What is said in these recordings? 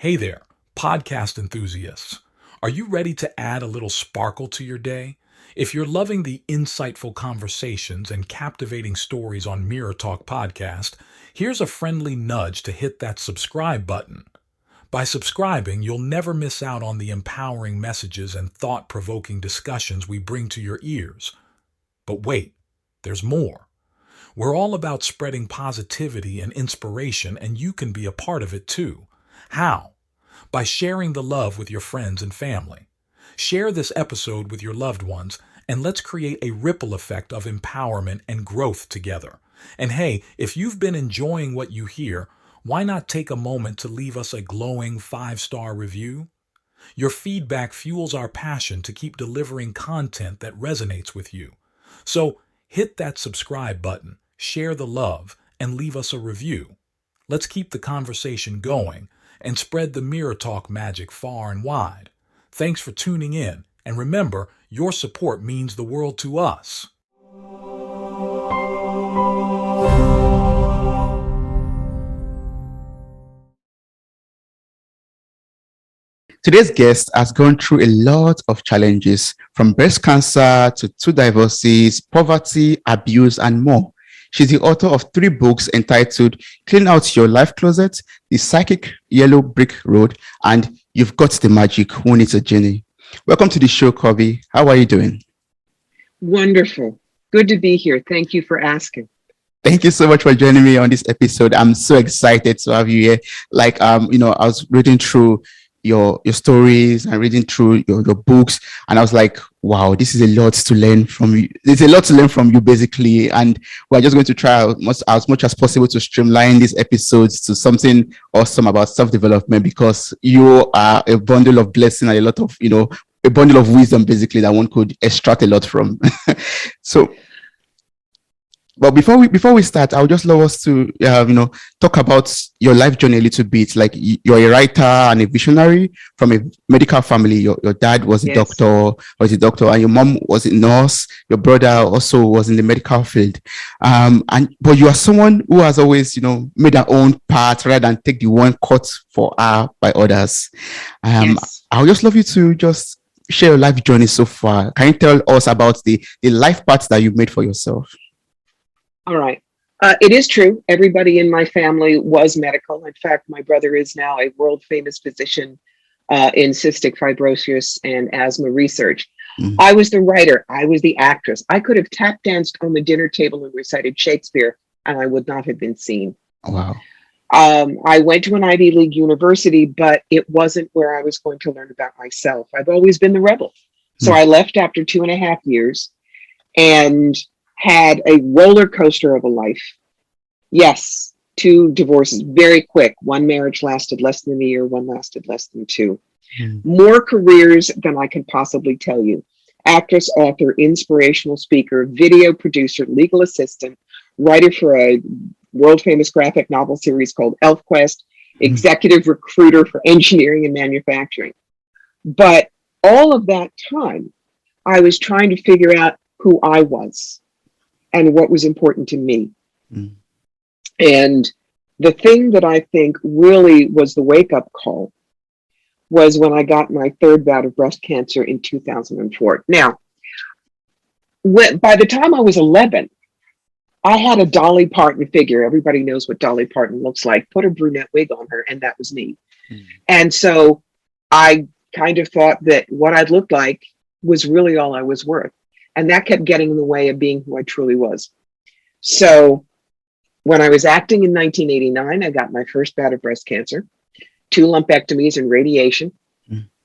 Hey there, podcast enthusiasts. Are you ready to add a little sparkle to your day? If you're loving the insightful conversations and captivating stories on Mirror Talk Podcast, here's a friendly nudge to hit that subscribe button. By subscribing, you'll never miss out on the empowering messages and thought provoking discussions we bring to your ears. But wait, there's more. We're all about spreading positivity and inspiration, and you can be a part of it too. How? By sharing the love with your friends and family. Share this episode with your loved ones, and let's create a ripple effect of empowerment and growth together. And hey, if you've been enjoying what you hear, why not take a moment to leave us a glowing 5-star review? Your feedback fuels our passion to keep delivering content that resonates with you. So hit that subscribe button, share the love, and leave us a review. Let's keep the conversation going and spread the Mirror Talk magic far and wide. Thanks for tuning in, and remember, your support means the world to us. Today's guest has gone through a lot of challenges, from breast cancer to two divorces, poverty, abuse, and more. She's the author of 3 books entitled Clean Out Your Life Closet, The Psychic Yellow Brick Road, and You've Got the Magic, Who Needs a Genie? Welcome to the show, Corbie. How are you doing? Wonderful. Good to be here. Thank you for asking. Thank you so much for joining me on this episode. I'm so excited to have you here. I was reading through your stories and reading through your books, and I was like, wow, this is a lot to learn from you. There's a lot to learn from you, basically, and we're just going to try as much as possible to streamline these episodes to something awesome about self-development, because you are a bundle of blessing and a lot of, a bundle of wisdom, basically, that one could extract a lot from. But before we start, I would just love us to, talk about your life journey a little bit. Like, you're a writer and a visionary from a medical family. Your dad was a doctor, and your mom was a nurse. Your brother also was in the medical field. But you are someone who has always, made her own path rather than take the one cut for her by others. I would just love you to just share your life journey so far. Can you tell us about the life path that you've made for yourself? All right. It is true. Everybody in my family was medical. In fact, my brother is now a world famous physician in cystic fibrosis and asthma research. Mm-hmm. I was the writer. I was the actress. I could have tap danced on the dinner table and recited Shakespeare, and I would not have been seen. Wow. I went to an Ivy League university, but it wasn't where I was going to learn about myself. I've always been the rebel. So I left after 2.5 years and had a roller coaster of a life. Yes, 2 divorces, very quick. One marriage lasted less than a year, one lasted less than 2. More careers than I can possibly tell you. Actress, author, inspirational speaker, video producer, legal assistant, writer for a world famous graphic novel series called ElfQuest, executive recruiter for engineering and manufacturing. But all of that time, I was trying to figure out who I was and what was important to me. And the thing that I think really was the wake-up call was when I got my 3rd bout of breast cancer in 2004. Now, by the time I was 11, I had a Dolly Parton figure. Everybody knows what Dolly Parton looks like. Put a brunette wig on her, and that was me. And so I kind of thought that what I'd looked like was really all I was worth. And that kept getting in the way of being who I truly was. So when I was acting in 1989, I got my first bout of breast cancer, 2 lumpectomies and radiation.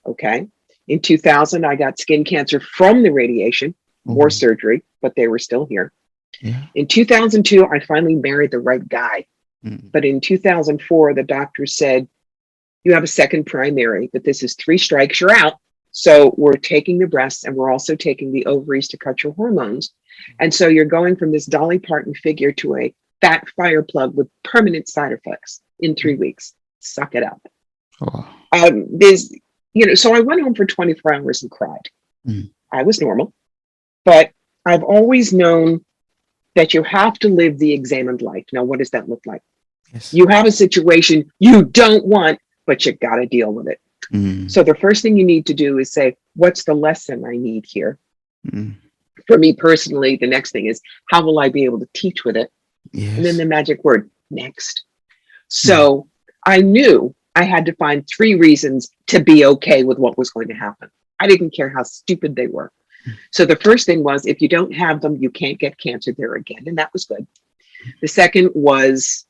Okay. In 2000, I got skin cancer from the radiation, more surgery, but they were still here. In 2002, I finally married the right guy. But in 2004, the doctor said, you have a second primary, but this is 3 strikes, you're out. So we're taking the breasts and we're also taking the ovaries to cut your hormones. And so you're going from this Dolly Parton figure to a fat fire plug with permanent side effects in 3 weeks. Suck it up. So I went home for 24 hours and cried. I was normal, but I've always known that you have to live the examined life. Now, what does that look like? You have a situation you don't want, but you got to deal with it. Mm. So the first thing you need to do is say, what's the lesson I need here? Mm. For me personally, the next thing is, how will I be able to teach with it? And then Yes. the magic word, next. So I knew I had to find 3 reasons to be okay with what was going to happen. I didn't care how stupid they were. So the first thing was, if you don't have them, you can't get cancer there again. And that was good. The second was,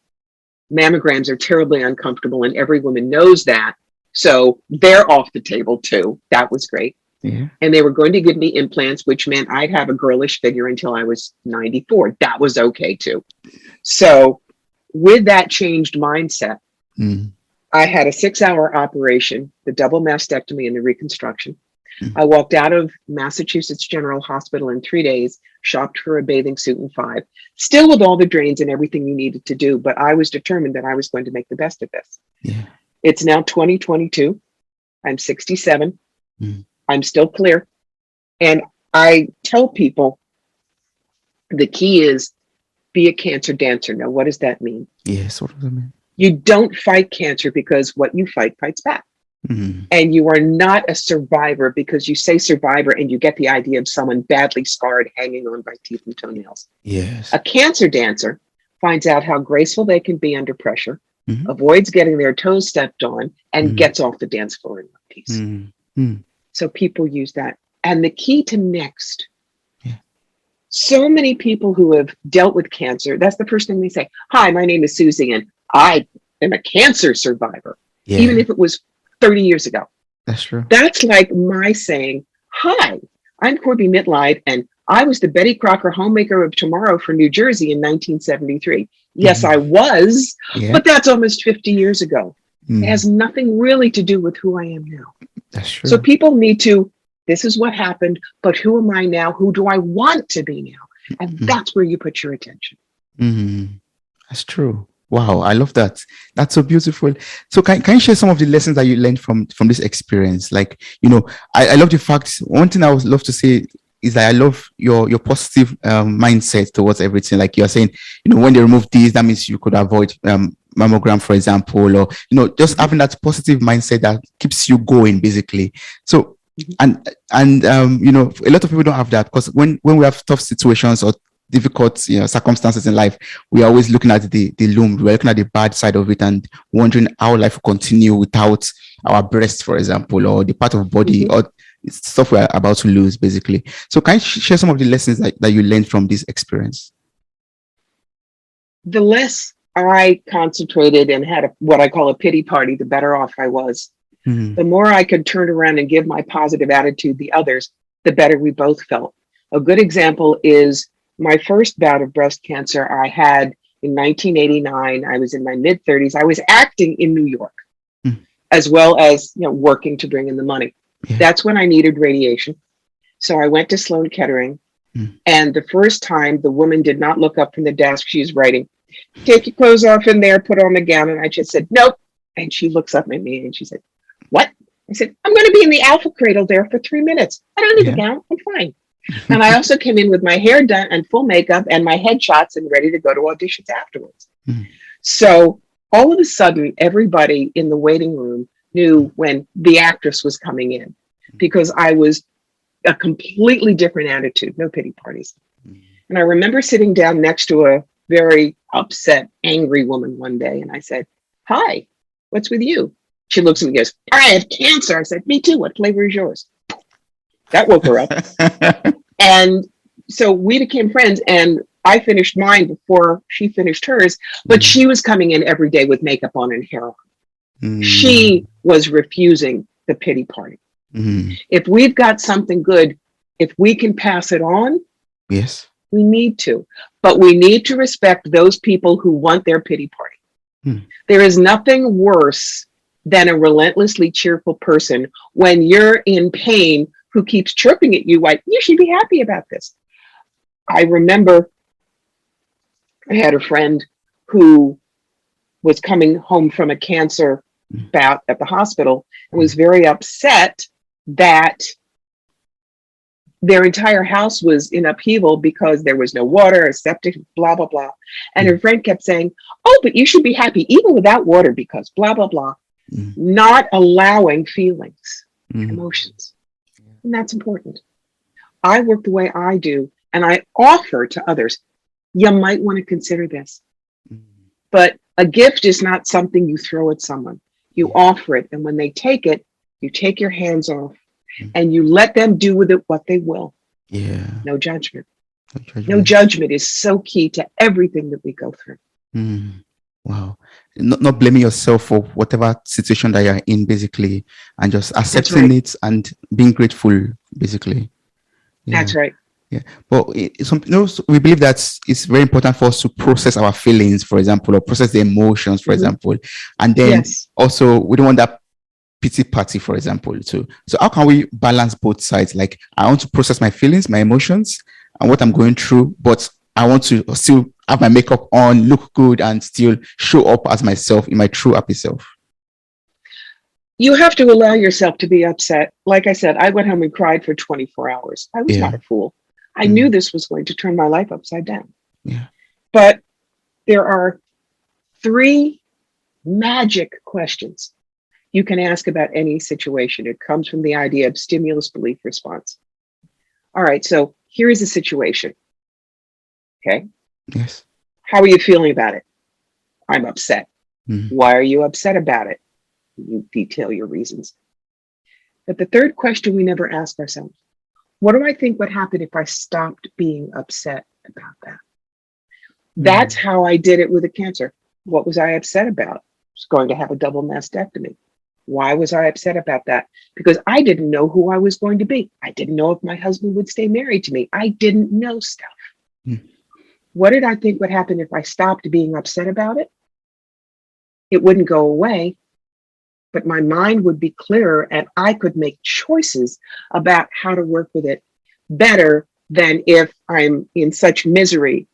mammograms are terribly uncomfortable and every woman knows that. So they're off the table too. That was great. Yeah. And they were going to give me implants, which meant I'd have a girlish figure until I was 94. That was okay too. So with that changed mindset, Mm. I had a 6-hour operation, the double mastectomy and the reconstruction. Mm. I walked out of Massachusetts General Hospital in 3 days, shopped for a bathing suit in 5, still with all the drains and everything you needed to do. But I was determined that I was going to make the best of this. Yeah. It's now 2022. I'm 67. Mm. I'm still clear. And I tell people the key is be a cancer dancer. Now, what does that mean? Yes. What does that mean? You don't fight cancer because what you fight fights back. Mm. And you are not a survivor because you say survivor and you get the idea of someone badly scarred hanging on by teeth and toenails. Yes. A cancer dancer finds out how graceful they can be under pressure, Mhm. avoids getting their toes stepped on, and Mhm. gets off the dance floor in one piece. Mm. Mm. So people use that. And the key to next, Yeah. so many people who have dealt with cancer, that's the first thing they say. Hi, my name is Susie, and I am a cancer survivor, Yeah. even if it was 30 years ago. That's true. That's like my saying, hi, I'm Corbie Mitleid, and I was the Betty Crocker homemaker of tomorrow for New Jersey in 1973. Yes, Mhm. I was, Yeah. but that's almost 50 years ago. Mm. It has nothing really to do with who I am now. That's true. So people need to, this is what happened, but who am I now? Who do I want to be now? And Mhm. that's where you put your attention. Mm. That's true. Wow, I love that. That's so beautiful. So can you share some of the lessons that you learned from this experience? Like, I love the fact, one thing I would love to say is that I love your positive mindset towards everything. Like you're saying, when they remove these, that means you could avoid mammogram, for example, or just Mhm. having that positive mindset that keeps you going, basically. So Mhm. and a lot of people don't have that, because when we have tough situations or difficult circumstances in life, we are always looking at the loom. We're looking at the bad side of it and wondering how life will continue without our breast, for example, or the part of body Mhm. or stuff we're about to lose, basically. So can you share some of the lessons that you learned from this experience? The less I concentrated and had what I call a pity party, the better off I was. Mm. The more I could turn around and give my positive attitude to the others, the better we both felt. A good example is my first bout of breast cancer I had in 1989. I was in my mid 30s. I was acting in New York, as well as working to bring in the money. Yeah. That's when I needed radiation. So I went to Sloan Kettering, and the first time the woman did not look up from the desk. She was writing, "Take your clothes off in there, put on the gown." And I just said, "Nope." And she looks up at me and she said, "What?" I said, "I'm going to be in the alpha cradle there for 3 minutes. I don't need a gown. I'm fine." And I also came in with my hair done and full makeup and my headshots and ready to go to auditions afterwards. So all of a sudden, everybody in the waiting room knew when the actress was coming in, because I was a completely different attitude, no pity parties. And I remember sitting down next to a very upset, angry woman one day, and I said, "Hi, what's with you?" She looks at me and goes, "I have cancer." I said, "Me too. What flavor is yours?" That woke her up. And so we became friends, and I finished mine before she finished hers, but she was coming in every day with makeup on and hair on. She was refusing the pity party. If we've got something good, if we can pass it on, Yes, we need to. But we need to respect those people who want their pity party. There is nothing worse than a relentlessly cheerful person when you're in pain who keeps chirping at you like, "You should be happy about this." I remember I had a friend who was coming home from a cancer bout at the hospital and was very upset that their entire house was in upheaval because there was no water, a septic, blah, blah, blah. And her friend kept saying, "Oh, but you should be happy even without water because blah, blah, blah." not allowing feelings, Mm. emotions. And that's important. I work the way I do, and I offer to others, you might want to consider this. Mm. But a gift is not something you throw at someone. You offer it, and when they take it, you take your hands off and you let them do with it what they will. Yeah. No judgment. No judgment. No judgment is so key to everything that we go through. Mm. Wow. Not blaming yourself for whatever situation that you're in, basically, and just accepting it and being grateful, basically. Yeah. That's right. Yeah. But we believe that it's very important for us to process our feelings, for example, or process the emotions, for example. And then also, we don't want that pity party, for example, too. So how can we balance both sides? Like, I want to process my feelings, my emotions, and what I'm going through, but I want to still have my makeup on, look good, and still show up as myself in my true happy self. You have to allow yourself to be upset. Like I said, I went home and cried for 24 hours. I was not a fool. I knew this was going to turn my life upside down. Yeah. But there are 3 magic questions you can ask about any situation. It comes from the idea of stimulus, belief, response. All right, so here is a situation. Okay. Yes. How are you feeling about it? I'm upset. Mm. Why are you upset about it? You detail your reasons. But the 3rd question we never ask ourselves, what do I think would happen if I stopped being upset about that? That's how I did it with the cancer. What was I upset about? I was going to have a double mastectomy. Why was I upset about that? Because I didn't know who I was going to be. I didn't know if my husband would stay married to me. I didn't know stuff. What did I think would happen if I stopped being upset about it? It wouldn't go away, but my mind would be clearer and I could make choices about how to work with it better than if I'm in such misery.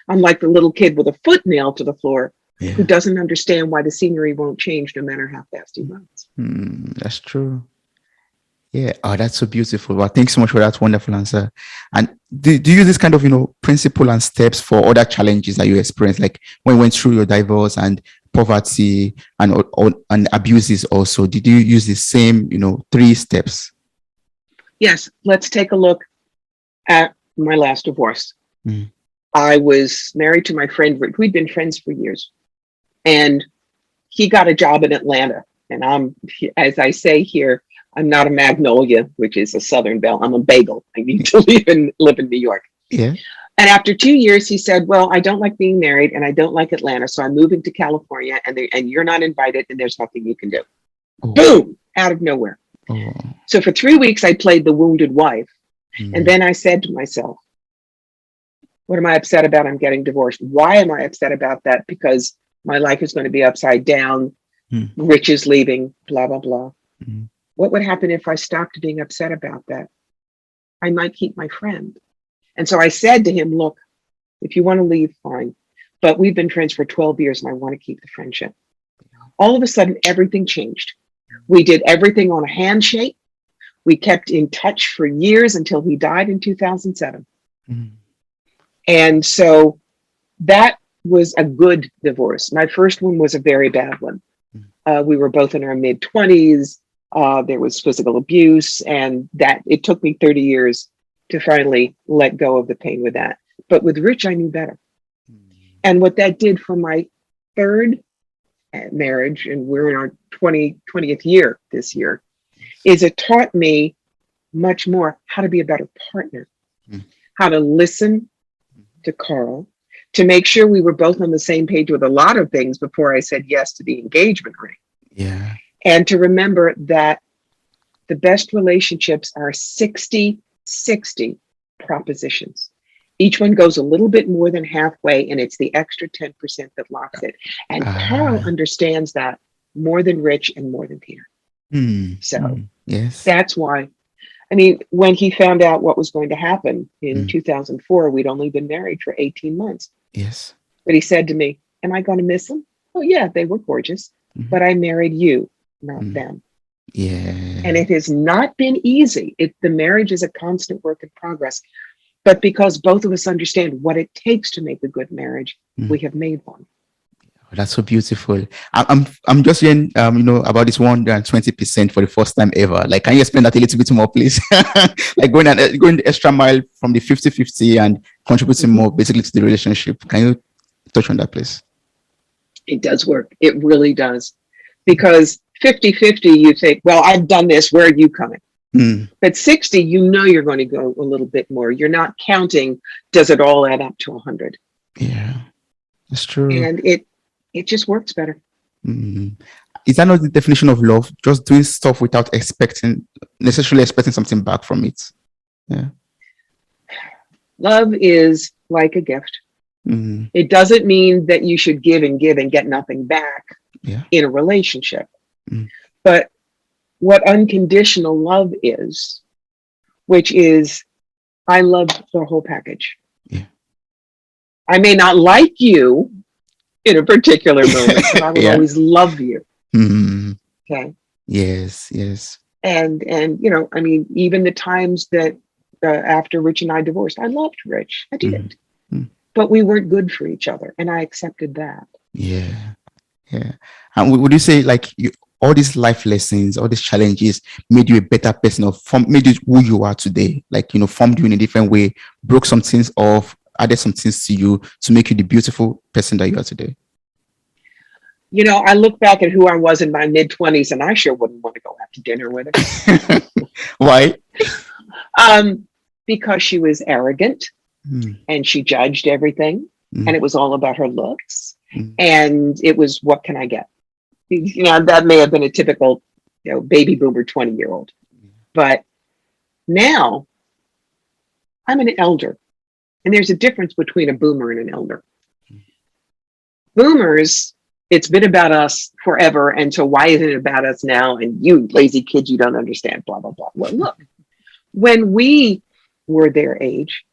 I'm like the little kid with a foot nailed to the floor who doesn't understand why the scenery won't change no matter how fast he runs. That's true. Yeah. Oh, that's so beautiful. Well, thanks so much for that wonderful answer. And do you use this kind of, principle and steps for other challenges that you experienced, like when you went through your divorce and poverty and abuses also? Did you use the same, 3 steps? Yes. Let's take a look at my last divorce. I was married to my friend. We'd been friends for years. And he got a job in Atlanta. And as I say here, I'm not a magnolia, which is a Southern belle. I'm a bagel. I need to live in New York. Yeah. And after 2 years, he said, well, I don't like being married and I don't like Atlanta. So I'm moving to California and you're not invited and there's nothing you can do. Oh. Boom, out of nowhere. Oh. So for 3 weeks, I played the wounded wife. And then I said to myself, what am I upset about? I'm getting divorced. Why am I upset about that? Because my life is going to be upside down. Rich is leaving, blah, blah, blah. What would happen if I stopped being upset about that? I might keep my friend. And so I said to him, look, if you want to leave, fine. But we've been friends for 12 years and I want to keep the friendship. All of a sudden, everything changed. We did everything on a handshake. We kept in touch for years until he died in 2007. And so that was a good divorce. My first one was a very bad one. We were both in our mid-20s. There was physical abuse, and that it took me 30 years to finally let go of the pain with that. But with Rich, I knew better. And what that did for my 3rd marriage, and we're in our 20th year this year, is it taught me much more how to be a better partner, how to listen to Carl, to make sure we were both on the same page with a lot of things before I said yes to the engagement ring. Yeah. And to remember that the best relationships are 60-60 propositions. Each one goes a little bit more than halfway, and it's the extra 10% that locks it. And Carl understands that more than Rich and more than Peter. Yes, that's why. I mean, when he found out what was going to happen in 2004, we'd only been married for 18 months. Yes. But he said to me, am I going to miss them? Oh, yeah, they were gorgeous. But I married you, not them. Yeah. And it has not been easy. The marriage is a constant work in progress. But because both of us understand what it takes to make a good marriage, we have made one. That's so beautiful. I'm just hearing about this 120% for the first time ever. Like, can you explain that a little bit more, please? Like going the extra mile from the 50-50 and contributing more basically to the relationship. Can you touch on that, please? It does work. It really does. Because 50-50, you think, well, I've done this. Where are you coming? But 60, you're going to go a little bit more. You're not counting, does it all add up to 100? Yeah, that's true. And it just works better. Is that not the definition of love? Just doing stuff without necessarily expecting something back from it. Yeah. Love is like a gift. It doesn't mean that you should give and get nothing back in a relationship. But what unconditional love is, which is, I love the whole package. Yeah. I may not like you in a particular moment, but I will always love you. Okay. Yes. And I mean, even the times that after Rich and I divorced, I loved Rich. I did. But we weren't good for each other, and I accepted that. Yeah. And would you say, like, all these life lessons, all these challenges made you a better person, or made you who you are today? Like, formed you in a different way, broke some things off, added some things to you to make you the beautiful person that you are today? I look back at who I was in my mid-20s, and I sure wouldn't want to go out to dinner with her. Why? Because she was arrogant, and she judged everything, and it was all about her looks, and it was, what can I get? That may have been a typical, baby boomer 20-year-old, but now I'm an elder, and there's a difference between a boomer and an elder. Boomers, it's been about us forever, and so why isn't it about us now? And you lazy kids, you don't understand, blah, blah, blah. Well, look, when we were their age,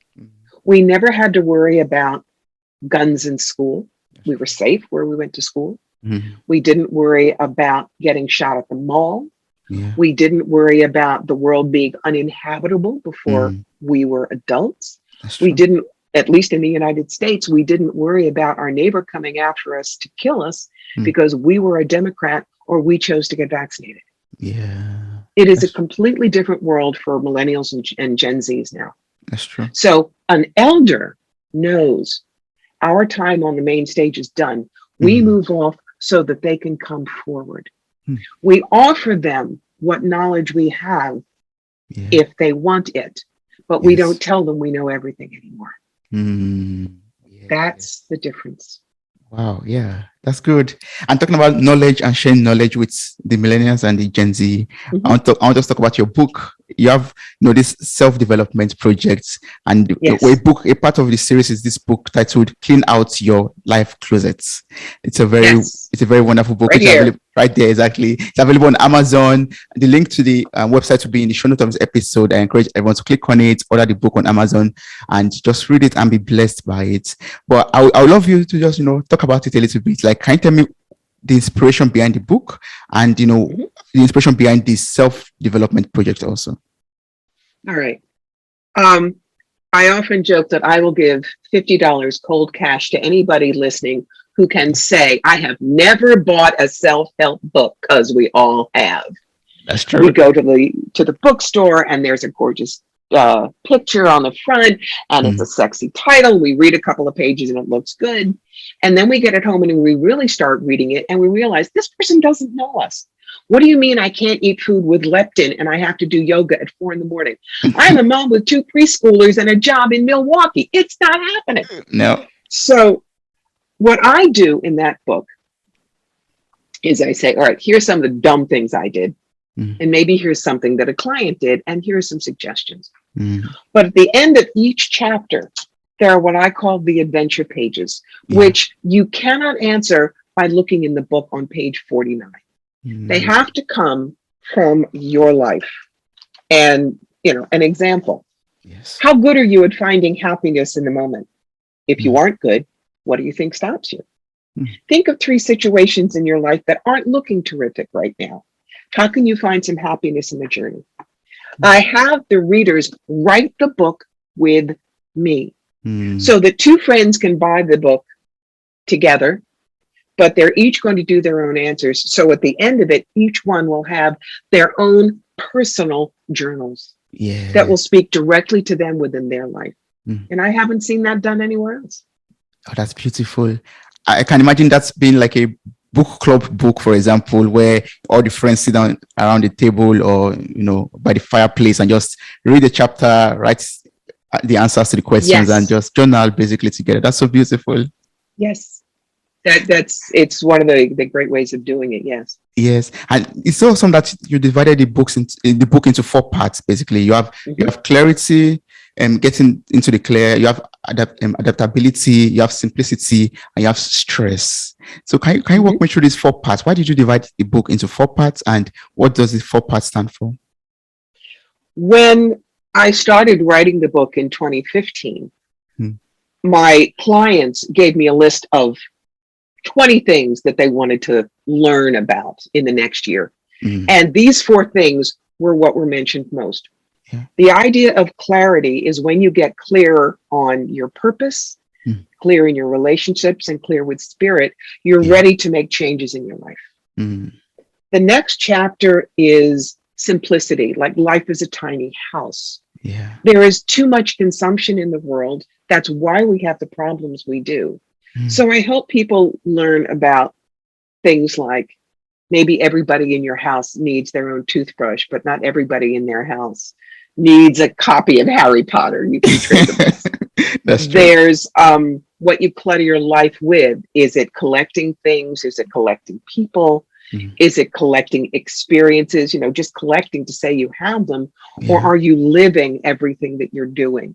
we never had to worry about guns in school. We were safe where we went to school. We didn't worry about getting shot at the mall. We didn't worry about the world being uninhabitable before we were adults. We didn't, at least in the United States, we didn't worry about our neighbor coming after us to kill us because we were a Democrat or we chose to get vaccinated. It is a completely different world for millennials and Gen Zs now. That's true. So an elder knows our time on the main stage is done. We move off so that they can come forward. We offer them what knowledge we have if they want it, but we don't tell them we know everything anymore. That's the difference. Wow, yeah, that's good. And talking about knowledge and sharing knowledge with the millennials and the Gen Z, I want to talk about your book. You have, this self-development projects, and a part of the series is this book titled "Clean Out Your Life Closets." It's a very wonderful book. Right It's here. available right there, exactly. It's available on Amazon. The link to the website will be in the show notes of this episode. I encourage everyone to click on it, order the book on Amazon, and just read it and be blessed by it. But I would love you to just talk about it a little bit. Like, can you tell me the inspiration behind the book and the inspiration behind this self-development project also? All right. I often joke that I will give $50 cold cash to anybody listening who can say, I have never bought a self-help book, because we all have. That's true. We go to the bookstore and there's a gorgeous picture on the front and it's a sexy title. We read a couple of pages and it looks good. And then we get it home and we really start reading it and we realize this person doesn't know us. What do you mean I can't eat food with leptin and I have to do yoga at 4 a.m? I'm a mom with 2 preschoolers and a job in Milwaukee. It's not happening. No. So what I do in that book is I say, all right, here's some of the dumb things I did. And maybe here's something that a client did. And here's some suggestions. But at the end of each chapter, there are what I call the adventure pages, which you cannot answer by looking in the book on page 49. They have to come from your life. And, an example. How good are you at finding happiness in the moment? If you aren't good, what do you think stops you? Think of 3 situations in your life that aren't looking terrific right now. How can you find some happiness in the journey? I have the readers write the book with me so that 2 friends can buy the book together, but they're each going to do their own answers. So at the end of it, each one will have their own personal journals that will speak directly to them within their life. And I haven't seen that done anywhere else. Oh, that's beautiful. I can imagine that's been like a book club book, for example, where all the friends sit down around the table or, by the fireplace and just read the chapter, write the answers to the questions, and just journal basically together. That's so beautiful. Yes. It's one of the great ways of doing it. Yes. Yes. And it's awesome that you divided the book into 4 parts. Basically, you have clarity, getting into the clear, you have adaptability, you have simplicity, and you have stress. So can you walk me through these 4 parts? Why did you divide the book into 4 parts, and what does the 4 parts stand for? When I started writing the book in 2015, my clients gave me a list of 20 things that they wanted to learn about in the next year. And these 4 things were what were mentioned most. The idea of clarity is when you get clear on your purpose, clear in your relationships, and clear with spirit, you're ready to make changes in your life. The next chapter is simplicity, like life is a tiny house. There is too much consumption in the world. That's why we have the problems we do. So I help people learn about things like maybe everybody in your house needs their own toothbrush, but not everybody in their house needs a copy of Harry Potter. You can trade them. That's true. There's what you clutter your life with. Is it collecting things? Is it collecting people? Is it collecting experiences? Just collecting to say you have them, or are you living everything that you're doing?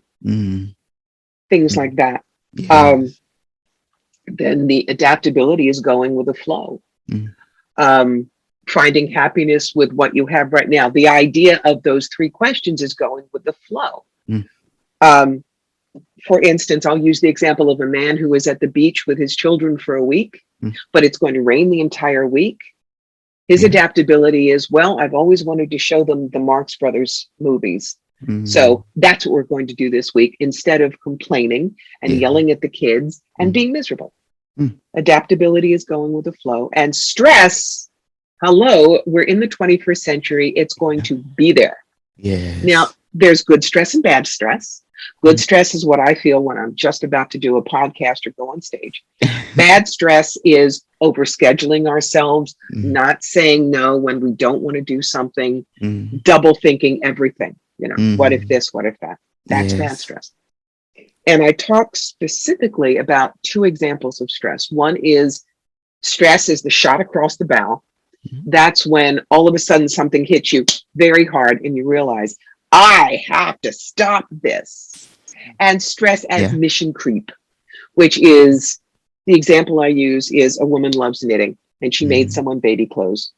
Things like that. Then the adaptability is going with the flow. Finding happiness with what you have right now. The idea of those 3 questions is going with the flow. For instance, I'll use the example of a man who is at the beach with his children for a week, but it's going to rain the entire week. His adaptability is, well, I've always wanted to show them the Marx Brothers movies. So that's what we're going to do this week, instead of complaining and yelling at the kids and being miserable. Adaptability is going with the flow. And stress, hello, we're in the 21st century. It's going to be there. Now, there's good stress and bad stress. Good stress is what I feel when I'm just about to do a podcast or go on stage. Bad stress is overscheduling ourselves, not saying no when we don't want to do something, double thinking everything. What if this, what if that? That's bad stress. And I talk specifically about 2 examples of stress. One is stress is the shot across the bow. That's when all of a sudden something hits you very hard and you realize, I have to stop this. And stress as mission creep, which is the example I use is a woman loves knitting and she made someone baby clothes.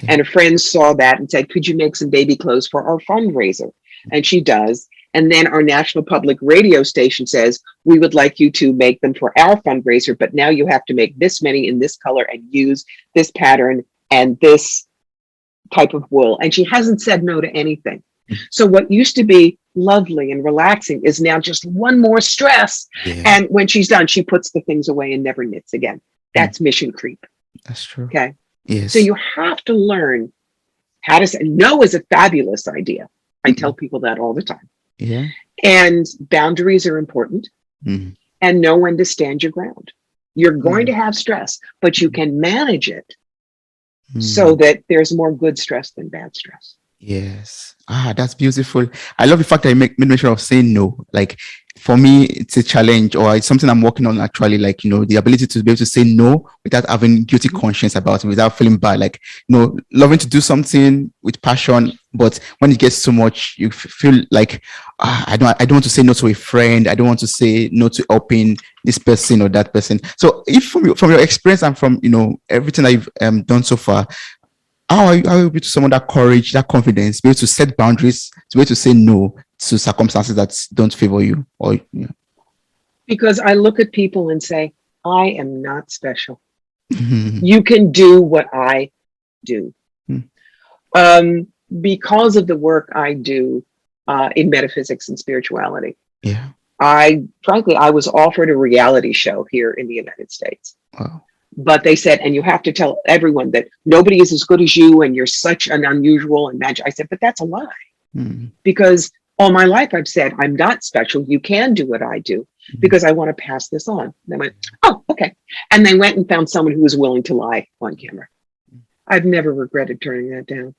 And a friend saw that and said, could you make some baby clothes for our fundraiser? And she does. And then our national public radio station says, we would like you to make them for our fundraiser, but now you have to make this many in this color and use this pattern and this type of wool. And she hasn't said no to anything. So what used to be lovely and relaxing is now just one more stress. And when she's done, she puts the things away and never knits again. That's mission creep. That's true. Okay. Yes. So you have to learn how to say no is a fabulous idea. I tell people that all the time. And boundaries are important, and know when to stand your ground. You're going to have stress, but you can manage it so that there's more good stress than bad stress. Yes. That's beautiful. I love the fact that you made mention of saying no. Like, for me, it's a challenge, or it's something I'm working on actually, like, the ability to be able to say no without having guilty conscience about it, without feeling bad, like, loving to do something with passion, but when it gets too much, you feel like, I don't want to say no to a friend. I don't want to say no to helping this person or that person. So if from your experience and from, everything that you've done so far, how are you able to summon that courage, that confidence, be able to set boundaries, to be able to say no to circumstances that don't favor you? Because I look at people and say, I am not special. You can do what I do. Because of the work I do in metaphysics and spirituality. I was offered a reality show here in the United States. Wow. But they said, and you have to tell everyone that nobody is as good as you and you're such an unusual and magic. I said, but that's a lie. Mm. Because all my life I've said, I'm not special. You can do what I do because I want to pass this on. And they went, oh, okay. And they went and found someone who was willing to lie on camera. I've never regretted turning that down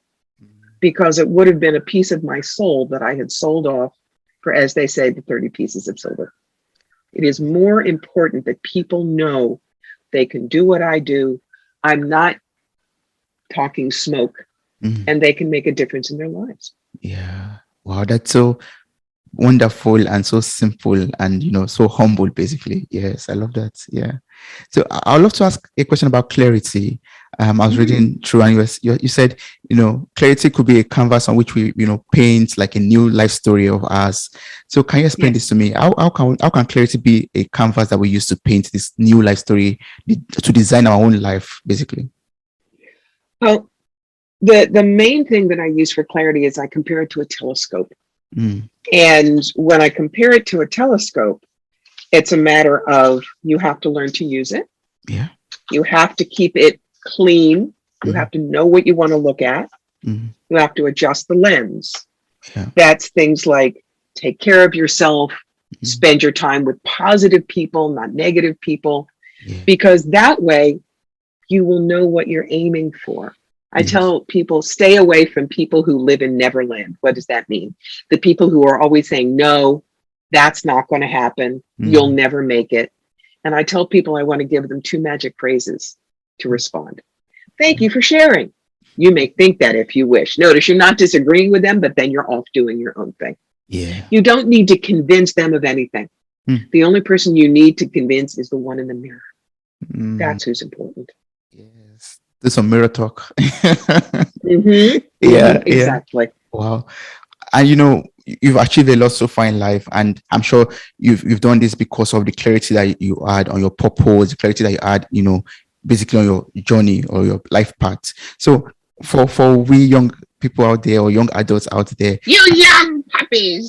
because it would have been a piece of my soul that I had sold off for, as they say, the 30 pieces of silver. It is more important that people know they can do what I do. I'm not talking smoke, and they can make a difference in their lives. Yeah. Wow, that's so wonderful and so simple and, you know, so humble, basically. Yes, I love that. Yeah. So I'd love to ask a question about clarity. I was reading through and you said, you know, clarity could be a canvas on which we, you know, paint like a new life story of ours. So can you explain this to me? How can clarity be a canvas that we use to paint this new life story, to design our own life, basically? Well, the main thing that I use for clarity is I compare it to a telescope. And when I compare it to a telescope, it's a matter of you have to learn to use it. Yeah. You have to keep it clean. You have to know what you want to look at. You have to adjust the lens. Yeah. That's things like take care of yourself, spend your time with positive people, not negative people, because that way you will know what you're aiming for. I tell people, stay away from people who live in Neverland. What does that mean? The people who are always saying, no, that's not going to happen. You'll never make it. And I tell people I want to give them 2 magic phrases to respond. Thank you for sharing. You may think that if you wish. Notice you're not disagreeing with them, but then you're off doing your own thing. Yeah. You don't need to convince them of anything. The only person you need to convince is the one in the mirror. That's who's important. Yes. Do some mirror talk. Exactly. Wow. And you know, you've achieved a lot so far in life, and I'm sure you've done this because of the clarity that you had on your purpose, the clarity that you had, you know, basically on your journey or your life path. So for we young people out there or young adults out there, you young puppies.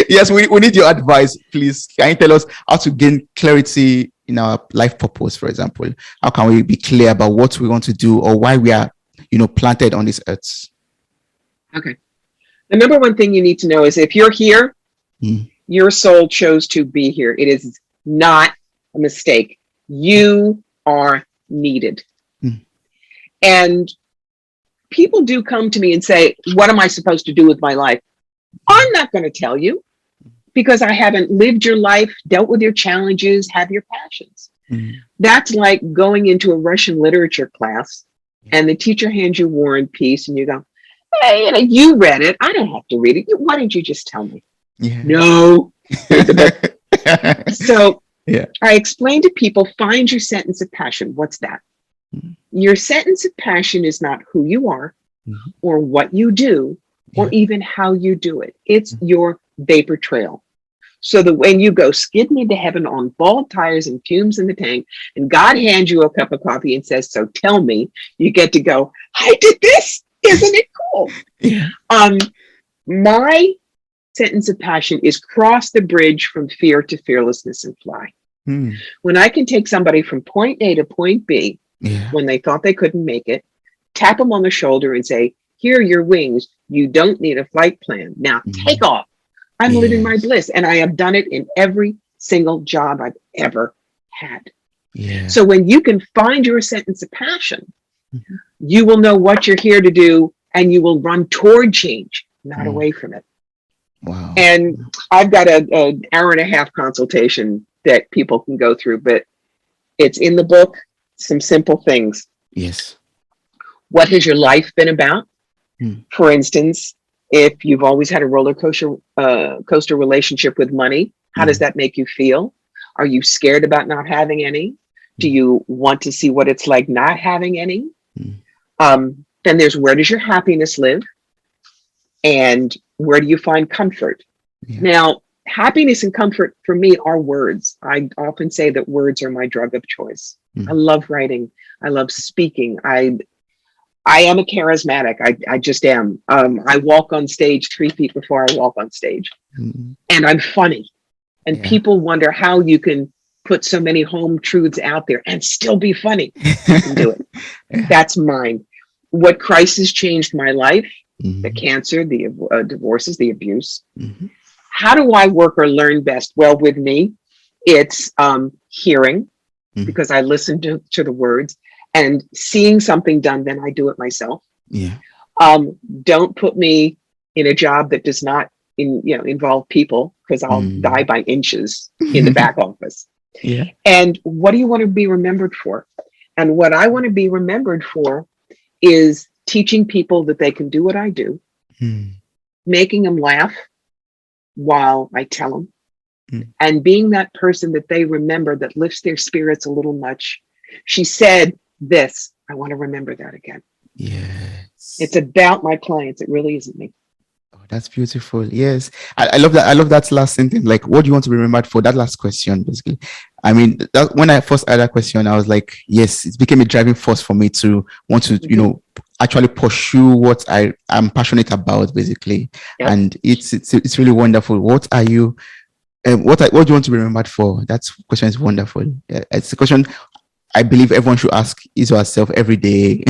Yes, we need your advice, please. Can you tell us how to gain clarity in our life purpose, for example? How can we be clear about what we want to do or why we are, you know, planted on this earth? Okay. The number one thing you need to know is if you're here, your soul chose to be here. It is not a mistake. You are needed. And people do come to me and say, what am I supposed to do with my life? I'm not going to tell you because I haven't lived your life, dealt with your challenges, have your passions. That's like going into a Russian literature class and the teacher hands you War and Peace and you go, hey, you read it. I don't have to read it. Why don't you just tell me? No. So I explain to people, find your sentence of passion. What's that? Your sentence of passion is not who you are or what you do or even how you do it. It's your vapor trail. So that when you go skidding into heaven on bald tires and fumes in the tank, and God hands you a cup of coffee and says, so tell me, you get to go, I did this. Isn't it cool? My sentence of passion is cross the bridge from fear to fearlessness and fly. When I can take somebody from point A to point B, when they thought they couldn't make it, tap them on the shoulder and say, here are your wings. You don't need a flight plan. Now take off. I'm living my bliss. And I have done it in every single job I've ever had. So when you can find your sentence of passion, you will know what you're here to do and you will run toward change, not away from it. Wow. And I've got an hour and a half consultation that people can go through, but it's in the book, some simple things. Yes. What has your life been about? For instance, if you've always had a roller coaster relationship with money, how does that make you feel? Are you scared about not having any? Do you want to see what it's like not having any? Then there's where does your happiness live? And where do you find comfort? Now, happiness and comfort for me are words. I often say that words are my drug of choice. I love writing. I love speaking. I am a charismatic. I just am. I walk on stage 3 feet before I walk on stage. And I'm funny. And people wonder how you can put so many home truths out there and still be funny. You can do it. Yeah. That's mine. What crisis changed my life? The Mhm. cancer, the divorces, the abuse. Mhm. How do I work or learn best? Well, with me, it's hearing, Mhm. because I listen to the words, and seeing something done, then I do it myself. Yeah. Don't put me in a job that does not involve people, because I'll die Mm. by inches in the back office. Yeah. And what do you want to be remembered for? And what I want to be remembered for is teaching people that they can do what I do, Mm. making them laugh while I tell them, Mm. and being that person that they remember, that lifts their spirits a little much. She said this, I want to remember that again. Yes. It's about my clients. It really isn't me. Oh, that's beautiful. Yes. I love that. I love that last sentence. Like, what do you want to be remembered for? That last question, basically. I mean, when I first heard that question, I was like, yes, it became a driving force for me to want to, actually pursue what I'm passionate about, basically. Yep. And it's really wonderful. What are you, what do you want to be remembered for? That question is wonderful. It's a question I believe everyone should ask is herself every day,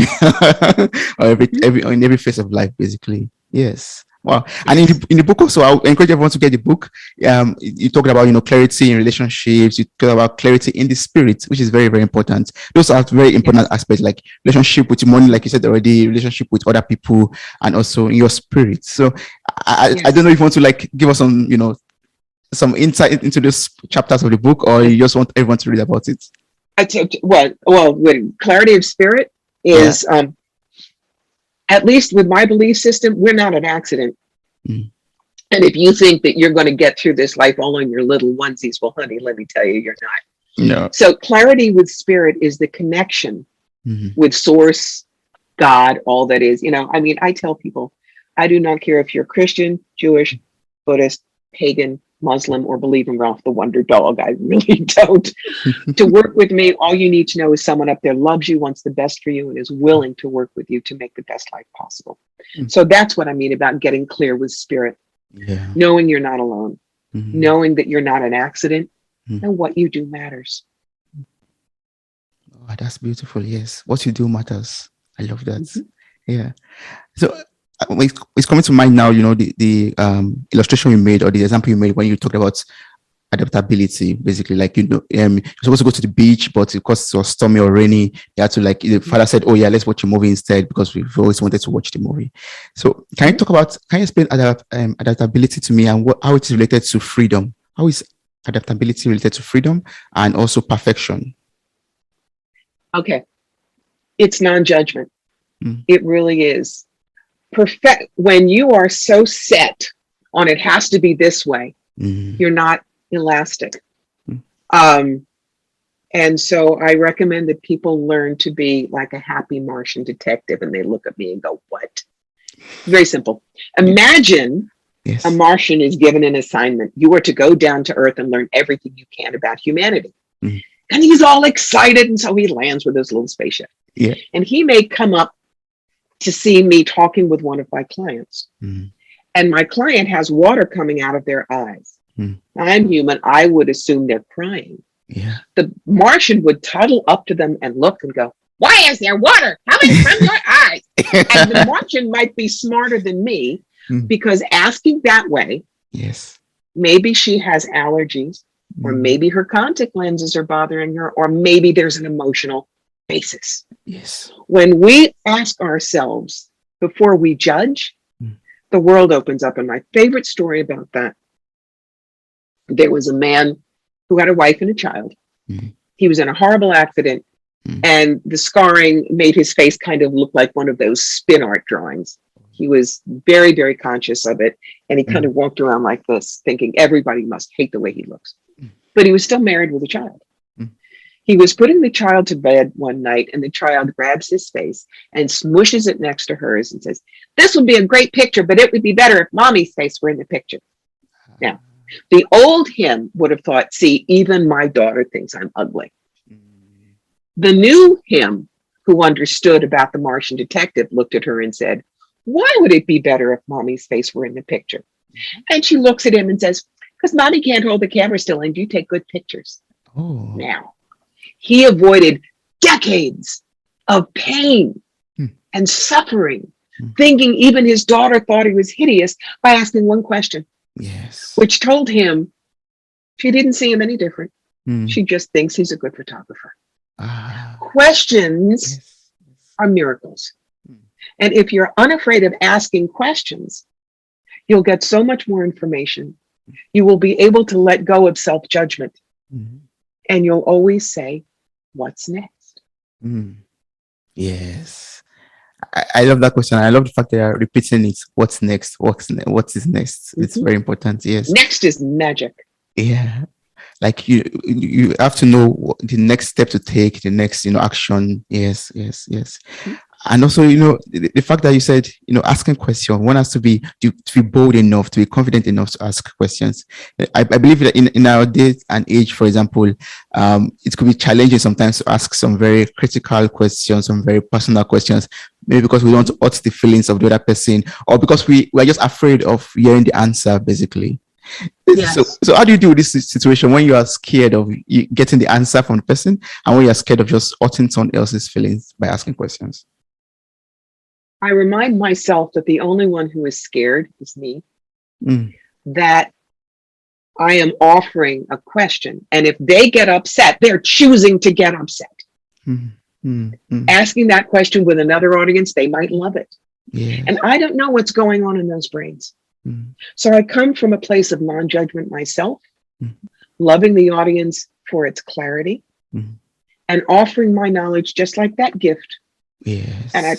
or in every phase of life, basically. Yes. Wow. And in the book also, I would encourage everyone to get the book. You talked about, clarity in relationships. You talk about clarity in the spirit, which is very, very important. Those are very important aspects, like relationship with your money, like you said already, relationship with other people, and also in your spirit. So I don't know if you want to like give us some, some insight into those chapters of the book, or you just want everyone to read about it. With clarity of spirit is, at least with my belief system, we're not an accident. Mm. And if you think that you're going to get through this life all on your little onesies, well, honey, let me tell you, you're not. No. So clarity with spirit is the connection with source, God, all that is. I tell people, I do not care if you're Christian, Jewish, Buddhist, pagan, Muslim, or believe in Ralph the Wonder Dog. I really don't. To work with me, all you need to know is someone up there loves you, wants the best for you, and is willing to work with you to make the best life possible. So that's what I mean about getting clear with spirit. Yeah. Knowing you're not alone, knowing that you're not an accident, and what you do matters. Oh, that's beautiful. Yes. What you do matters. I love that. Yeah. So it's coming to mind now, the illustration you made, or the example you made when you talked about adaptability, basically, like, you're supposed to go to the beach, but because it was stormy or rainy, you had to, like, the father said, oh yeah, let's watch a movie instead, because we've always wanted to watch the movie. So can you explain adaptability to me, and how it is related to freedom? How is adaptability related to freedom and also perfection? Okay. It's non-judgment. It really is. When you are so set on it has to be this way, you're not elastic. And so I recommend that people learn to be like a happy Martian detective, and they look at me and go, what? Very simple. Imagine a Martian is given an assignment. You are to go down to Earth and learn everything you can about humanity. And he's all excited, and so he lands with his little spaceship. Yeah. And he may come up to see me talking with one of my clients. And my client has water coming out of their eyes. I'm human. I would assume they're crying. Yeah. The Martian would toddle up to them and look and go, why is there water coming from your eyes? And the Martian might be smarter than me, because asking that way, maybe she has allergies, or maybe her contact lenses are bothering her, or maybe there's an emotional basis. Yes. When we ask ourselves before we judge, the world opens up. And my favorite story about that, there was a man who had a wife and a child. He was in a horrible accident, and the scarring made his face kind of look like one of those spin art drawings. He was very, very conscious of it, and he kind of walked around like this, thinking everybody must hate the way he looks. But he was still married with a child. He was putting the child to bed one night, and the child grabs his face and smushes it next to hers and says, this would be a great picture, but it would be better if mommy's face were in the picture. Now, the old him would have thought, see, even my daughter thinks I'm ugly. The new him, who understood about the Martian detective, looked at her and said, why would it be better if mommy's face were in the picture? And she looks at him and says, because mommy can't hold the camera still and you take good pictures. Oh. Now, he avoided decades of pain and suffering, thinking even his daughter thought he was hideous by asking one question, Yes. which told him she didn't see him any different. Mm. She just thinks he's a good photographer. Ah. Questions Yes. are miracles. And if you're unafraid of asking questions, you'll get so much more information. You will be able to let go of self-judgment. Mm. And you'll always say, what's next? Mm. Yes. I love that question. I love the fact that you're repeating it. What's next? What is next? It's very important. Yes. Next is magic. Yeah. Like you have to know what the next step to take, the next, action. Yes. And also, the fact that you said, asking questions, one has to be bold enough, to be confident enough to ask questions. I believe that in our day and age, for example, it could be challenging sometimes to ask some very critical questions, some very personal questions, maybe because we don't hurt the feelings of the other person, or because we're just afraid of hearing the answer, basically. Yes. So how do you deal with this situation when you are scared of getting the answer from the person, and when you're scared of just hurting someone else's feelings by asking questions? I remind myself that the only one who is scared is me, that I am offering a question. And if they get upset, they're choosing to get upset. Asking that question with another audience, they might love it. Yes. And I don't know what's going on in those brains. So I come from a place of non-judgment myself, loving the audience for its clarity, and offering my knowledge just like that gift. Yes. And I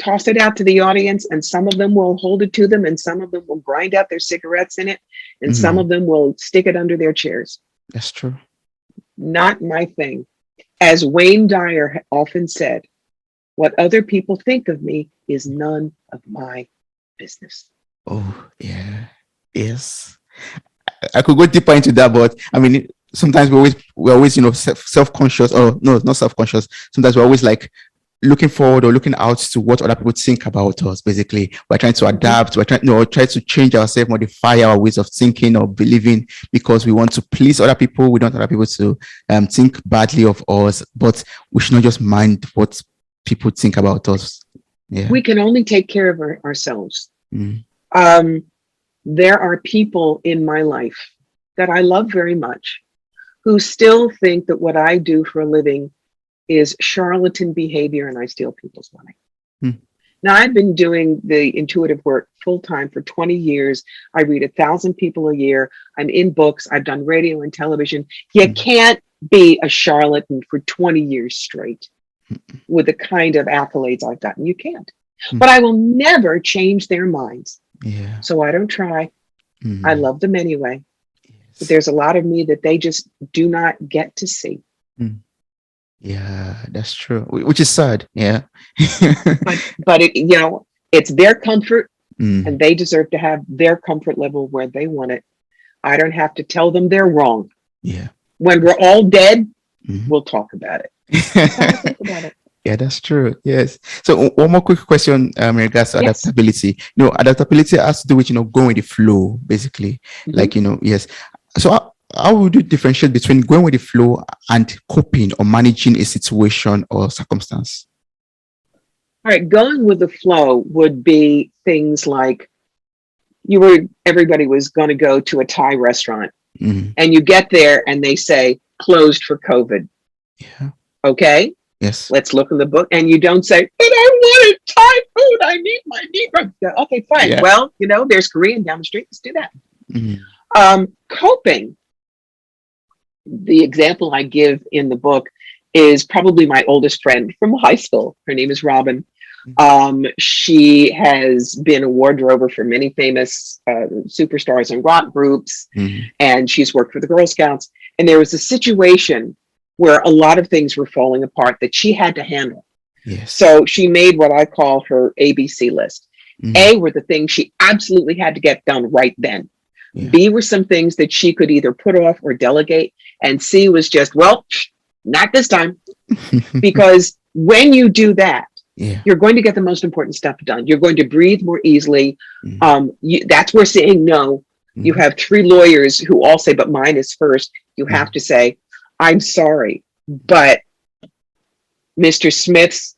toss it out to the audience, and some of them will hold it to them, and some of them will grind out their cigarettes in it, and some of them will stick it under their chairs. That's true. Not my thing. As Wayne Dyer often said, what other people think of me is none of my business. Oh, yeah. Yes. I could go deeper into that, but I mean, sometimes we're always, self-conscious, or no, not self-conscious. Sometimes we're always like looking forward or looking out to what other people think about us. Basically, we're trying to adapt. We're try to change ourselves, modify our ways of thinking or believing, because we want to please other people. We don't want other people to think badly of us, but we should not just mind what people think about us. Yeah. We can only take care of ourselves. There are people in my life that I love very much who still think that what I do for a living is charlatan behavior and I steal people's money. Now, I've been doing the intuitive work full time for 20 years. I read 1,000 people a year. I'm in books. I've done radio and television. You can't be a charlatan for 20 years straight with the kind of accolades I've gotten. You can't. But I will never change their minds. Yeah. So I don't try. I love them anyway. But there's a lot of me that they just do not get to see. Yeah, that's true. Which is sad. Yeah. but it, it's their comfort, and they deserve to have their comfort level where they want it. I don't have to tell them they're wrong. Yeah. When we're all dead, we'll talk about it. Think about it. Yeah, that's true. Yes. So one more quick question in regards to adaptability. Adaptability has to do with, going with the flow, basically. Like, yes. So how would you differentiate between going with the flow and coping or managing a situation or circumstance? All right. Going with the flow would be things like everybody was going to go to a Thai restaurant, and you get there and they say closed for COVID. Yeah. Okay. Yes. Let's look in the book. And you don't say, but I wanted Thai food. I need my meat. Okay, fine. Yeah. Well, there's Korean down the street. Let's do that. Coping. The example I give in the book is probably my oldest friend from high school. Her name is Robin. She has been a wardrober for many famous superstars and rock groups, and she's worked for the Girl Scouts. And there was a situation where a lot of things were falling apart that she had to handle. Yes. So she made what I call her ABC list. A were the things she absolutely had to get done right then. Yeah. B were some things that she could either put off or delegate. And C was just, well, not this time. Because when you do that, you're going to get the most important stuff done. You're going to breathe more easily. That's where saying no. You have 3 lawyers who all say, but mine is first. You have to say, I'm sorry, but Mr. Smith's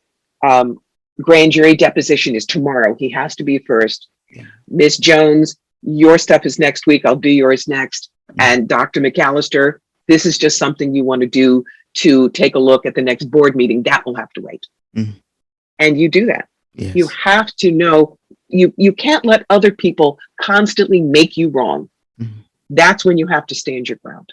grand jury deposition is tomorrow. He has to be first. Yeah. Miss Jones, your stuff is next week. I'll do yours next. And Dr. McAllister, this is just something you want to do to take a look at the next board meeting. That will have to wait. Mm. And you do that. Yes. You have to know, you can't let other people constantly make you wrong. That's when you have to stand your ground.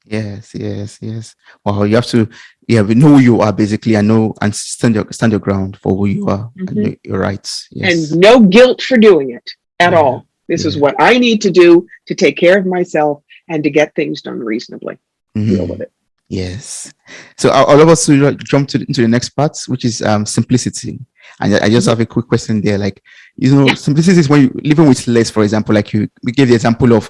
Yes, yes, yes. Wow, you have to, we know who you are basically, and know and stand your ground for who you are and know your rights. Yes. And no guilt for doing it at all. This is what I need to do to take care of myself and to get things done reasonably. Deal with it. Yes. So I'll love us to jump into the next part, which is simplicity. And I just have a quick question there. Like, simplicity is when you're living with less, for example, like we gave the example of,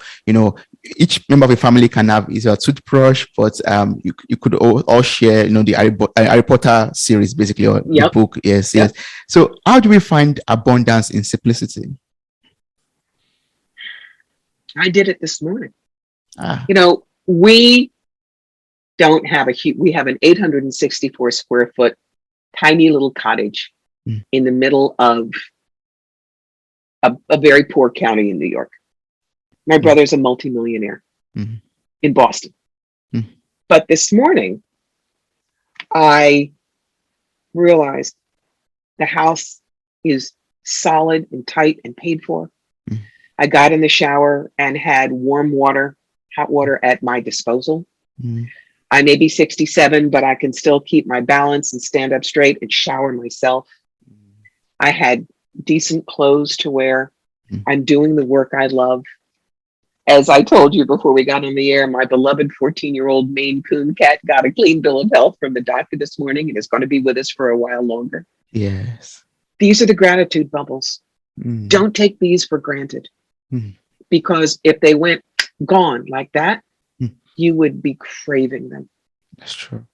each member of a family can have is a toothbrush, but you could all share, the Harry Potter series, basically, or the book. Yes, yes. So how do we find abundance in simplicity? I did it this morning. We don't have we have an 864 square foot tiny little cottage in the middle of a very poor county in New York. My brother's a multimillionaire in Boston. But this morning, I realized the house is solid and tight and paid for. I got in the shower and had warm water, hot water at my disposal. I may be 67, but I can still keep my balance and stand up straight and shower myself. I had decent clothes to wear. I'm doing the work I love. As I told you before we got on the air, my beloved 14-year-old Maine Coon cat got a clean bill of health from the doctor this morning and is going to be with us for a while longer. Yes. These are the gratitude bubbles. Don't take these for granted. Because if they went gone like that, you would be craving them. That's true.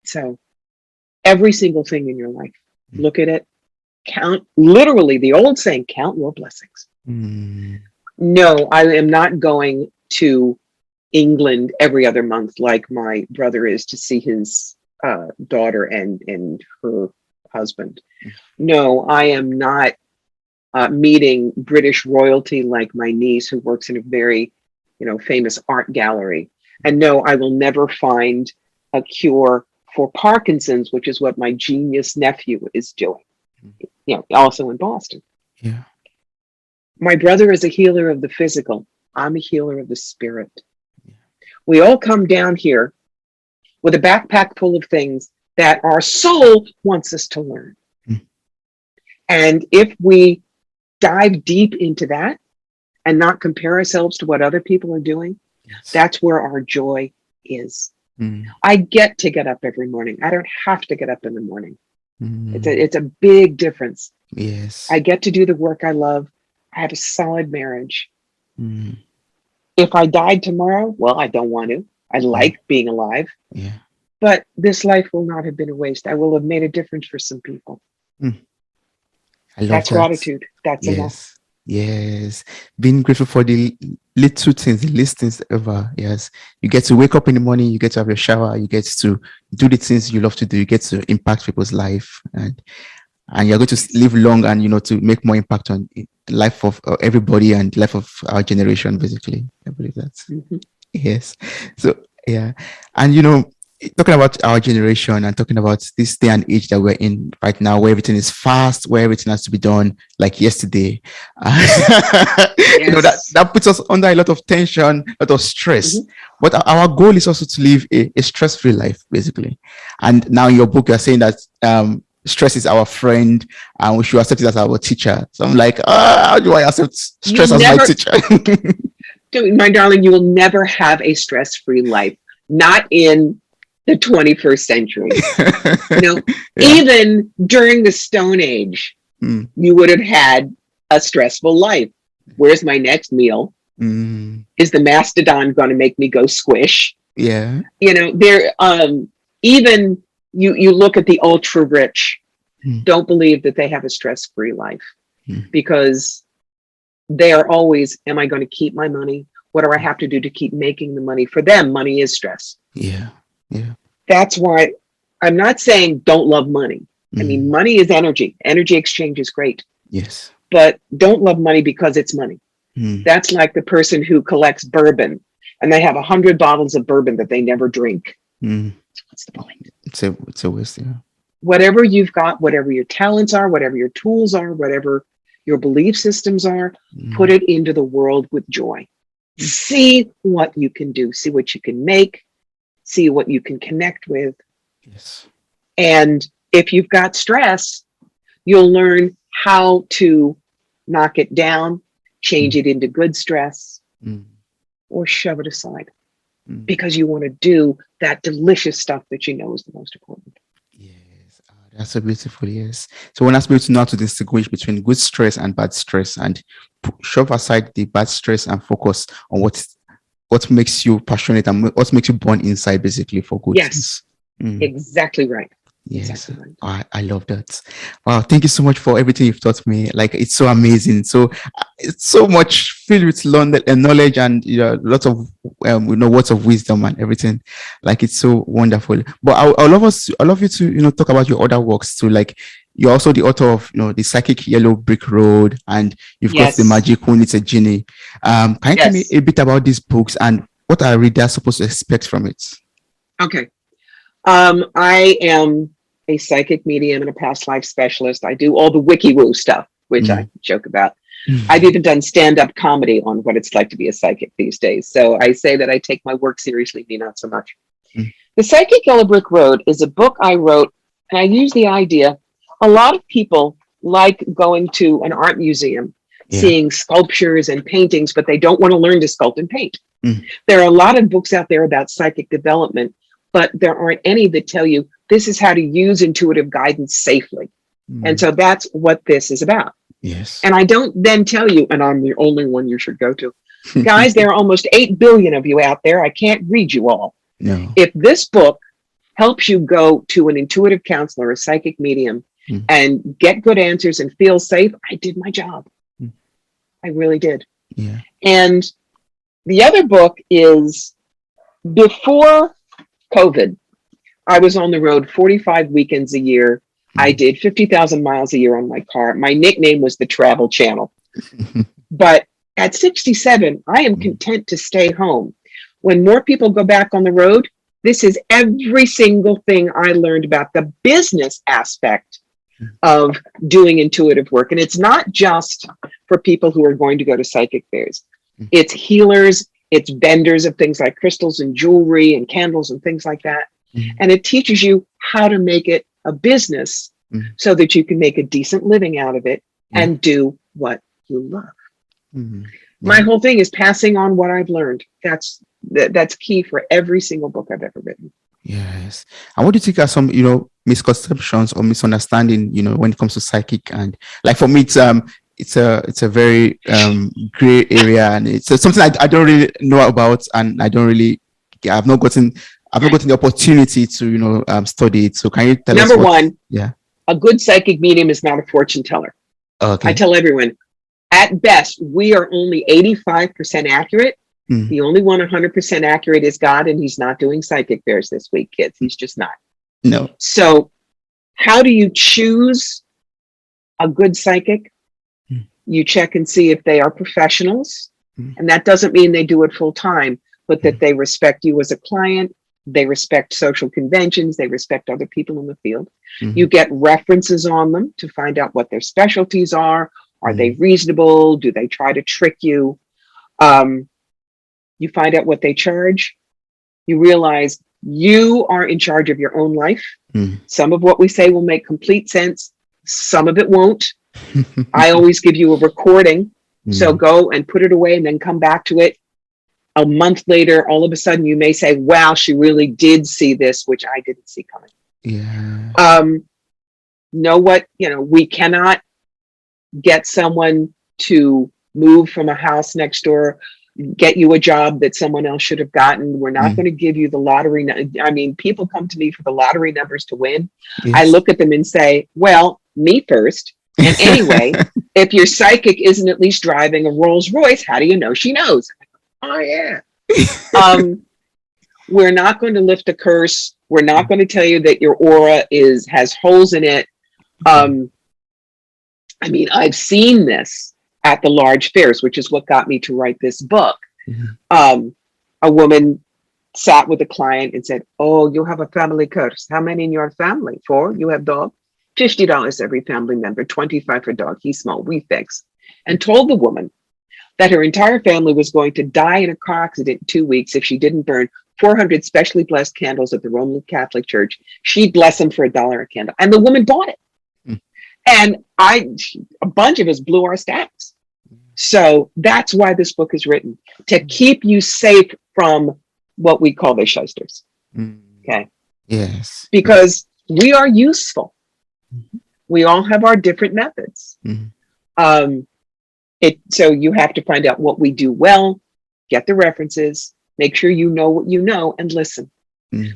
So every single thing in your life, look at it, count, literally the old saying, count your blessings. No, I am not going to England every other month like my brother is to see his daughter and her husband. No, I am not meeting British royalty like my niece who works in a very, famous art gallery. And no, I will never find a cure for Parkinson's, which is what my genius nephew is doing, also in Boston. Yeah. My brother is a healer of the physical. I'm a healer of the spirit. We all come down here with a backpack full of things that our soul wants us to learn. And if we dive deep into that and not compare ourselves to what other people are doing, that's where our joy is. I get to get up every morning. I don't have to get up in the morning. It's a big difference. Yes. I get to do the work I love. I have a solid marriage. If I died tomorrow, well, I don't want to. I like being alive. Yeah. But this life will not have been a waste. I will have made a difference for some people. I love That's that. gratitude. That's enough. Yes. Being grateful for the little things, the least things ever. Yes. You get to wake up in the morning, you get to have your shower, you get to do the things you love to do, you get to impact people's life, and you're going to live long and to make more impact on the life of everybody and life of our generation, basically. I believe that. Yes. So yeah. And talking about our generation and talking about this day and age that we're in right now, where everything is fast, where everything has to be done like yesterday, that puts us under a lot of tension, a lot of stress. But our goal is also to live a stress-free life, basically. And now in your book, you're saying that stress is our friend and we should accept it as our teacher. So I'm like, how do I accept stress as my teacher? My darling, you will never have a stress-free life. Not in the 21st century. Even during the Stone Age, you would have had a stressful life. Where's my next meal? Is the mastodon going to make me go squish? Yeah. There. Even you look at the ultra rich. Don't believe that they have a stress-free life because they are always, am I going to keep my money? What do I have to do to keep making the money? For them, money is stress. Yeah. Yeah. That's why I'm not saying don't love money. I mean, Mm. money is energy. Energy exchange is great, Yes. but don't love money because it's money. Mm. That's like the person who collects bourbon and they have 100 bottles of bourbon that they never drink. Mm. What's the point? It's a waste. Yeah. Whatever you've got, whatever your talents are, whatever your tools are, whatever your belief systems are, put Mm. it into the world with joy. See what you can do, see what you can make, see what you can connect with. Yes. And if you've got stress, you'll learn how to knock it down, change Mm. it into good stress, Mm. or shove it aside Mm. because you want to do that delicious stuff that you know is the most important. Yes, that's so beautiful. Yes. So when I speak to now to distinguish between good stress and bad stress, and shove aside the bad stress and focus on what makes you passionate and what makes you born inside, basically, for good Yes, things. Mm. exactly right. Yes, Exactly right. I love that. Wow, thank you so much for everything you've taught me. Like, it's so amazing. So it's so much filled with knowledge and lots of words of wisdom and everything. Like, it's so wonderful. But I love you to talk about your other works too. Like, you're also the author of the Psychic Yellow Brick Road, and you've got the Yes, Magic Who Needs a Genie. Can you tell me yes. a bit about these books and what are readers supposed to expect from it? Okay. I am a psychic medium and a past life specialist. I do all the wiki woo stuff, which I Mm. joke about. I've even done stand-up comedy on what it's like to be a psychic these days. So I say that I take my work seriously, me not so much. Mm. The Psychic Yellow Brick Road is a book I wrote, and I use the idea. A lot of people like going to an art museum, Yeah. seeing sculptures and paintings, but they don't want to learn to sculpt and paint. Mm. There are a lot of books out there about psychic development, but there aren't any that tell you this is how to use intuitive guidance safely. And Mm. so that's what this is about. Yes. And I don't then tell you, and I'm the only one you should go to. Guys, there are almost 8 billion of you out there. I can't read you all. No. If this book helps you go to an intuitive counselor, a psychic medium, Mm. and get good answers and feel safe, I did my job. Mm. I really did. Yeah. And the other book is before COVID, I was on the road 45 weekends a year. I did 50,000 miles a year on my car. My nickname was the Travel Channel. But at 67, I am content to stay home. When more people go back on the road, this is every single thing I learned about the business aspect of doing intuitive work. And it's not just for people who are going to go to psychic fairs. It's healers, it's vendors of things like crystals and jewelry and candles and things like that. And it teaches you how to make it a business so that you can make a decent living out of it and do what you love. Mm. My whole thing is passing on what I've learned. That's key for every single book I've ever written. Yes. And what do you think are some, misconceptions or misunderstanding, when it comes to psychic? And like, for me, it's a very gray area, and it's something I don't really know about, and I've not gotten the opportunity to study it. So can you tell us Number what? one, Yeah. a good psychic medium is not a fortune teller. Okay. I tell everyone, at best, we are only 85% accurate. Mm. The only one 100% accurate is God, and he's not doing psychic fairs this week, kids. He's just not. No. So how do you choose a good psychic? You check and see if they are professionals. And that doesn't mean they do it full time, but that they respect you as a client. They respect social conventions. They respect other people in the field. You get references on them to find out what their specialties are. Are they reasonable? Do they try to trick you? You find out what they charge. You realize you are in charge of your own life. Some of what we say will make complete sense. Some of it won't. I always give you a recording. So go and put it away and then come back to it. A month later, all of a sudden you may say, wow, she really did see this, which I didn't see coming. Yeah. Know what, we cannot get someone to move from a house next door, get you a job that someone else should have gotten. We're not going to give you the lottery. I mean, people come to me for the lottery numbers to win. Yes. I look at them and say, well, me first. And anyway, if your psychic isn't at least driving a Rolls Royce, how do you know she knows? Oh, yeah. We're not going to lift a curse. We're not going to tell you that your aura has holes in it. I mean, I've seen this at the large fairs, which is what got me to write this book. A woman sat with a client and said, "Oh, you have a family curse. How many in your family? 4? You have dog? $50 every family member, 25 for dog. He's small, we fix." And told the woman that her entire family was going to die in a car accident in 2 weeks if she didn't burn 400 specially blessed candles at the Roman Catholic Church. She'd bless them for $1 a candle. And the woman bought it. And a bunch of us blew our stacks. So that's why this book is written, to keep you safe from what we call the shysters. Okay. Yes. Because we are useful. We all have our different methods. So you have to find out what we do well, get the references, make sure you know what you know, and listen.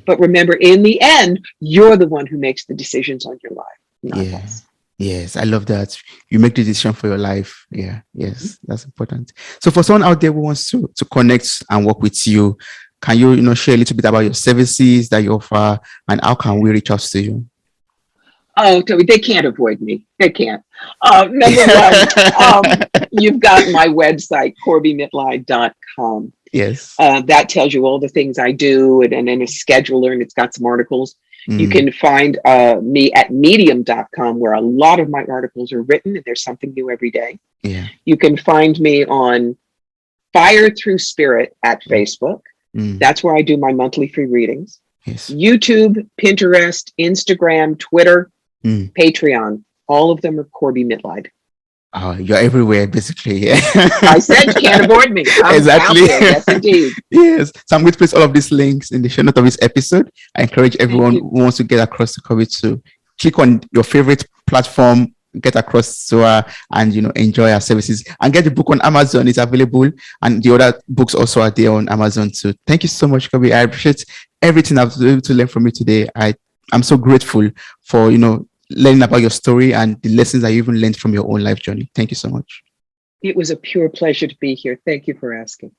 But remember, in the end, you're the one who makes the decisions on your life, not us. Yes, I love that. You make the decision for your life. Yeah, yes, that's important. So for someone out there who wants to connect and work with you, can you share a little bit about your services that you offer, and how can we reach out to you? Oh, Toby, they can't avoid me. They can't. Number one, you've got my website, CorbieMitleid.com. Yes. That tells you all the things I do, and then a scheduler, and it's got some articles. You can find me at medium.com, where a lot of my articles are written, and there's something new every day. Yeah. You can find me on Fire Through Spirit at Facebook. That's where I do my monthly free readings. Yes. YouTube, Pinterest, Instagram, Twitter, Patreon. All of them are Corbie Mitleid. Oh, you're everywhere, basically. Yeah. I said you can't avoid me. I'm exactly. out there. Yes, indeed. Yes. So I'm going to place all of these links in the show note of this episode. I encourage everyone who wants to get across to Corbie to click on your favorite platform, get across to her, and enjoy our services. And get the book on Amazon. It's available, and the other books also are there on Amazon too. Thank you so much, Corbie. I appreciate everything I've been able to learn from you today. I'm so grateful for learning about your story and the lessons that you even learned from your own life journey. Thank you so much. It was a pure pleasure to be here. Thank you for asking.